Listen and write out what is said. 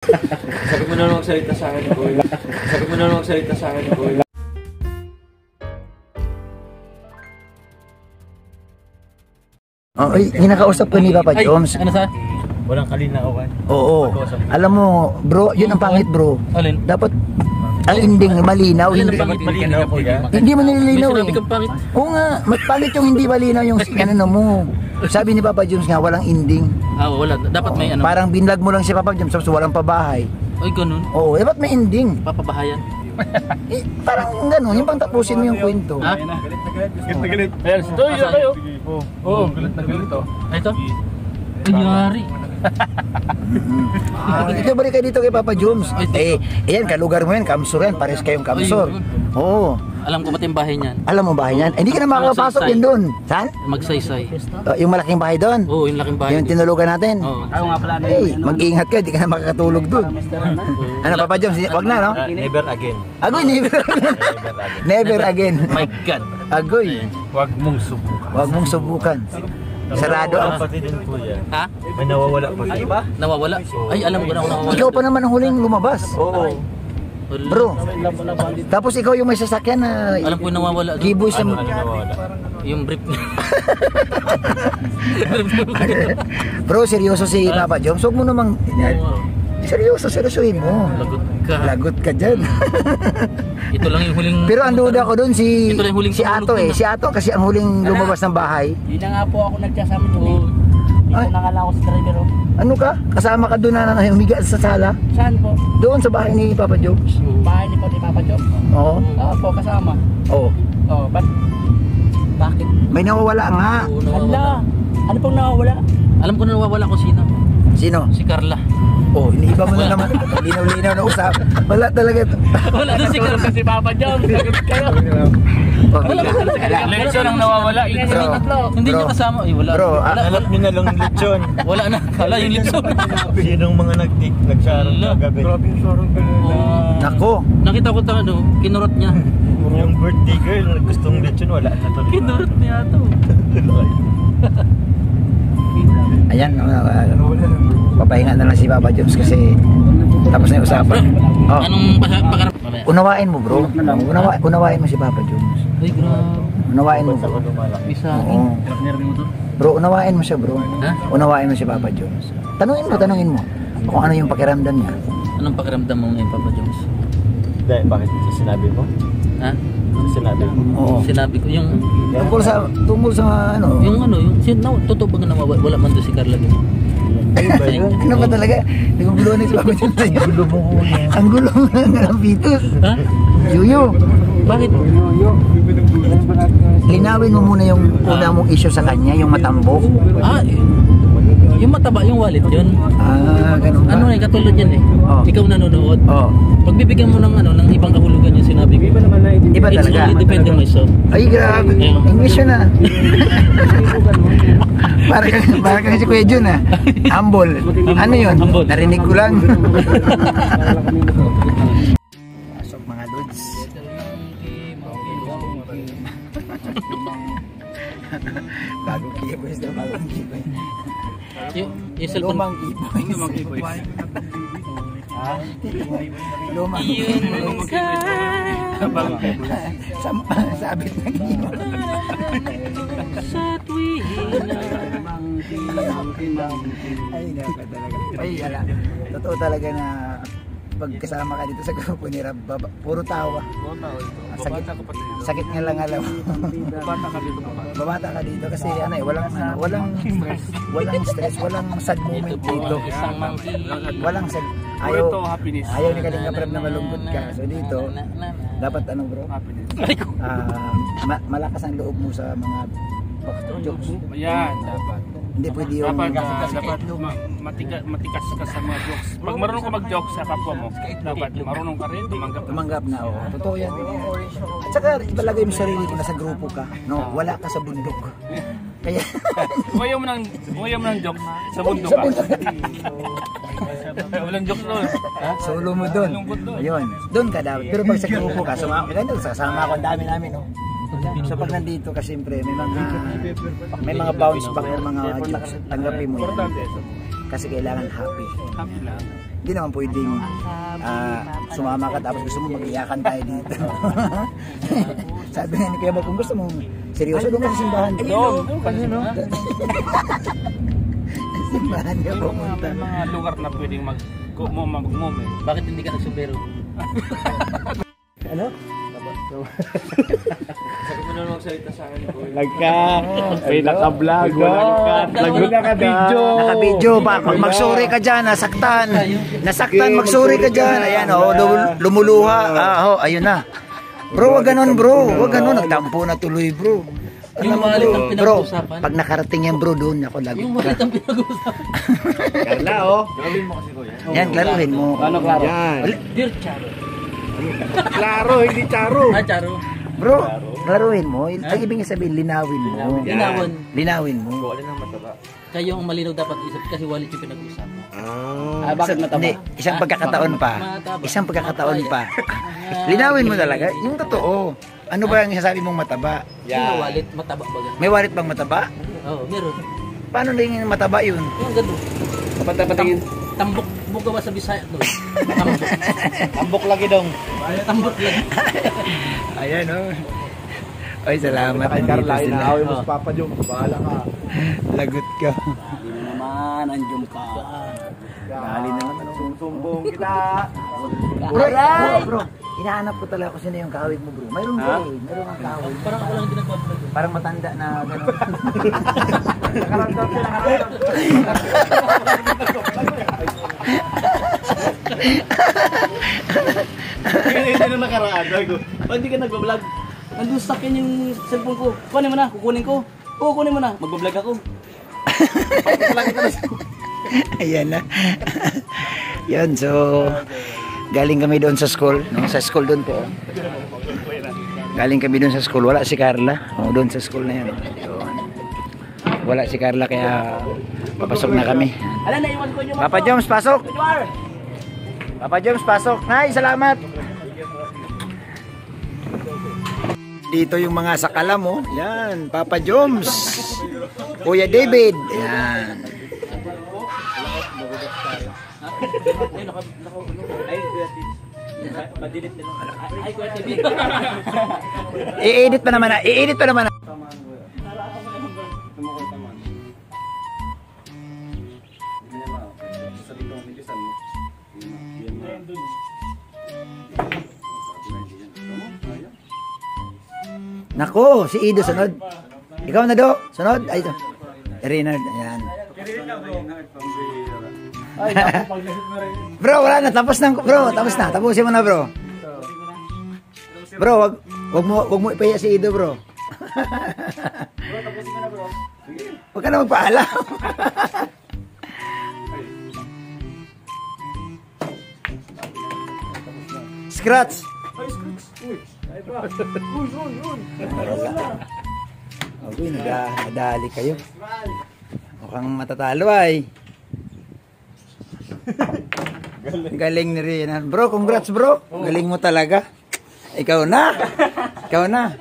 Sabi mo na lang magsalita sa akin, boy. Sabi mo na lang magsalita sa akin, boy. Oh, hinakausap ko ni Papa Joms. Ano sa? Walang kalinawan. Oo. Alam mo, bro, yun ang pangit, bro. Alin? Dapat ang ending malinaw, hindi Malinaw po yan. hindi mo nililinaw eh. May sinabi kang pangit. Oo nga, pangit yung hindi malinaw yung ano mo. Sabi ni Papa Joms nga, walang ending. Ah, wala. Dapat may ano. Parang binlag mo lang si Papa Joms, so walang pabahay. Ay, ganun. Oo, dapat may ending. Papabahayan. Parang ganun, yung pang tapusin mo yung kwento. Ha? Galit na galit. Ayan, ito yun kayo. Oo, galit na galit to. Ito? Ay, yari. Ito balik kayo dito kay Papa Joms. Ayan, kalugar mo yan, Kamsur yan, pares kayong Kamsur. Oo. Alam ko ba't yung bahay niyan? Alam mo bahay niyan? Hindi ka na makakapasok yun doon. Saan? Magsaysay. Yung malaking bahay doon? Oo, yung laking bahay. Yung tinulugan natin? Oo. Ayaw nga pala. Mag-iingat ka, di ka na makakatulog doon. Ano Papa Joms, wag na no? Never again. Agoy, never again. Never again. My God. Agoy, Huwag mong subukan. wag mong subukan. Sarado ang... Pati din po yan. Ha? May nawawala pa din. Nawawala? Ay, alam ko na ako nawawala. Ikaw pa naman ang huling lumabas. Oo. Bro, tapos ikaw yung may sasakyan na Alam ko yung nawawala. giboy sa... Ano nawawala? Yung brief. Bro, seryoso si Papa Joms. Huwag mo namang... Seryosohin mo. Lagot ka. Lagot ka dyan. Ito lang yung huling... Pero ang duda ko dun si Ito lang yung huling si Ato eh. Si Ato kasi ang huling lumabas ng bahay. Hindi na nga po ako nagsasabi doon eh. Ay. Dito na nga lang ako sa driver. Ano ka? Kasama ka doon na humiga sa sala? Saan po? Doon sa bahay ni Papa Joms. Bahay ni Papa Job? Oo. Oo po, kasama. Oo. Oo, ba't? Bakit? May nawawala nga. Oo, nawawala. Hala! Ano pong nawawala? Alam ko na nawawala ko sino. Sino? Si Carla. Oh, iniiba mo na naman. Linaw-linaw na usap. Wala talaga. Wala na si Carla. Si Papa Job, sagot kayo. Wala ba si Carla? Lechon ang nawawala. Bro, Hindi niya kasama. Ay, wala. Bro, Hanap nyo na lang lechon. Wala na. Wala yung lipson. Sinong mga nagsarong kagabi? Nako. Nakita ko ito, ano, kinurot niya. Yung birthday girl, gustong lechon, wala na to. Kinurot niya ito. Ayan, papahinga na lang si Papa Joms kasi tapos na yung usapan. Oh, Anong pakarap? Mamaya. unawain mo bro. Unawain mo si Papa Joms. Ay, grabe. Unawain mo bro. Isa. Oo. Bro, unawain mo siya bro. Ha? Unawain mo si Papa Joms. Tanungin mo kung ano yung pakiramdam niya. Anong pakiramdam mo ngayon, Papa Jones? Dahil, bakit sinabi mo? Ha? Sinabi mo? Oo. Sinabi ko yung Tungkol sa ano. totoo ba na wala man doon si Carla doon? Ano ba talaga? Nagugulo na si Papa Joms sa'yo. Gulo mo ko. Ang gulo mo ng pitos. Ha? Yuyo. Bakit? Linawin mo muna yung una mong issue sa kanya, yung matambok. Ah, yung mataba, yung wallet yun. Ganun ba? Ano eh, katulad yan eh. Oh. Ikaw nanonood. Oh. Pagbibigyan mo ng ng ibang kahulugan yung sinabi ko. Iba It's talaga. only depend on myself. Ay, grabe. Yeah. English yun ah. Para si Kuya Jun ah. Humble. Ano yun? Humble. Narinig ko lang. Pasok mga dudes. Bagong keyboys na bagong keyboys. Yung cellphone. Lumang keyboys. Lumang sabit ng keyboys. Ay, dapat talaga. Ay, ala. Totoo talaga na pag kasama ka dito sa grupo ni Rab, puro tawa. Sakit nga lang alam. Babata ka dito kasi ano eh, walang stress, walang sad moment dito. Walang sad. Ayaw ni Kalinga Prab na malungkot ka. So dito, dapat ano bro? Malakas ang loob mo sa mga jokes. Yan, dapat. Hindi pwede yung Dapat matikas ka sa mga jokes. Pag marunong ka mag-jokes sa kapwa mo, dapat marunong ka rin tumanggap na. Oo, totoo yan. At saka ibalagay mo sarili ko na sa grupo ka. No, wala ka sa bundok. Kaya Buhayaw mo ng jokes sa bundok ka. Walang jokes doon. solo mo doon. Ayun, doon ka dapat. Pero pag sa grupo ka, sasama ako ang dami namin, no. So pag nandito ka siyempre may mga bounce back ng mga jokes, tanggapin mo yan. Kasi kailangan happy. Happy na. Hindi naman pwedeng sumama ka tapos gusto mo mag-iyakan tayo dito. Sabi nga ni Kuya Bob, kung gusto mo seryoso doon ka sa simbahan. Doon kasi no. Simbahan niya May pumunta. mga lugar na pwedeng mag-move eh. Bakit hindi ka nagsumero? Ano? Sabi mo na lang magsalita sa akin, Kuya. May naka-vlog. Naka-video. Naka-video pa. Pag mag-sorry ka dyan, nasaktan. Nasaktan, mag-sorry ka dyan. Ayan, lumuluha. Ayun na. Bro, wag ganon bro. Wag ganon. Nagtampo na tuloy bro. Yung malit ang Bro, pinag-uusapan. pag nakarating yan bro, doon ako lagot Yung ka. malit ang pinag-uusapan. Carla, oh. Gawin mo kasi, Kuya. Yan, klaruhin mo. Ano klaro? Yan. Dear Charo. Klaro, hindi charo. Charo. Bro, klaruhin mo. Ang ibig sabihin, linawin mo. Inawan. Linawin mo. Wala nang mataba. Kayo ang malinaw dapat isip kasi walit yung pinag-uusapan. Ah. Hindi, isang pagkakataon pa. Isang pagkakataon pa. Linawin mo talaga. Yung totoo. Ano ba ang isasabi mong mataba? Yung walit, mataba ba gan? May warit bang mataba? Oo, meron. Paano naging mataba yun? Yung gano'n. Patingin. Tambok, buka ba sa Bisaya doon? Tambok. Tambok lagi dong. Tambok lagi. Ayan o. Ay, salamat. Kay Carla, Nandito sila. inaaway mo si Papa Jom. Bahala ka. Lagot ka. Hindi mo naman, andiyan ka. Dali na naman. Sumbong kita. Bro, hinahanap ko talaga kung sino yung kawig mo bro. Mayroon ba eh. Mayroon ang kawig. Parang ako lang hindi nagbablog. Parang matanda na gano'n. Hindi na nakaraan. Ba't hindi ka nagbablog? Nandun stuck yan yung cellphone ko. Kunin mo na, kukunin ko. Oo, kunin mo na. Magbablog ako. Ayan na. Yun, so galing kami doon sa school, no? Sa school doon po. Galing kami doon sa school, wala si Carla. Doon sa school na 'yan. Yun. Wala si Carla kaya papasok na kami. Alam, naiwan ko yung Papa Joms, pasok. Papa Joms, pasok. Nay, salamat. Dito yung mga sakala mo. Yan, Papa Joms. Kuya David. Yan. Ay, Kuya TV. I-edit pa naman na. I-edit pa naman na. Nako, si Ido sunod. Ikaw na do, sunod. Ay, ito. Renard, ayan. Bro, wala na, tapos na, bro, tapos na. Tapusin mo na, bro. Bro, wag mo ipahiya si Ido, bro. Wag ka na magpaalam. Scratch. Okay, nadali kayo. Mukhang matatalo ay. Galing ni Renan. Bro, congrats bro. Galing mo talaga. Ikaw na. Ikaw na.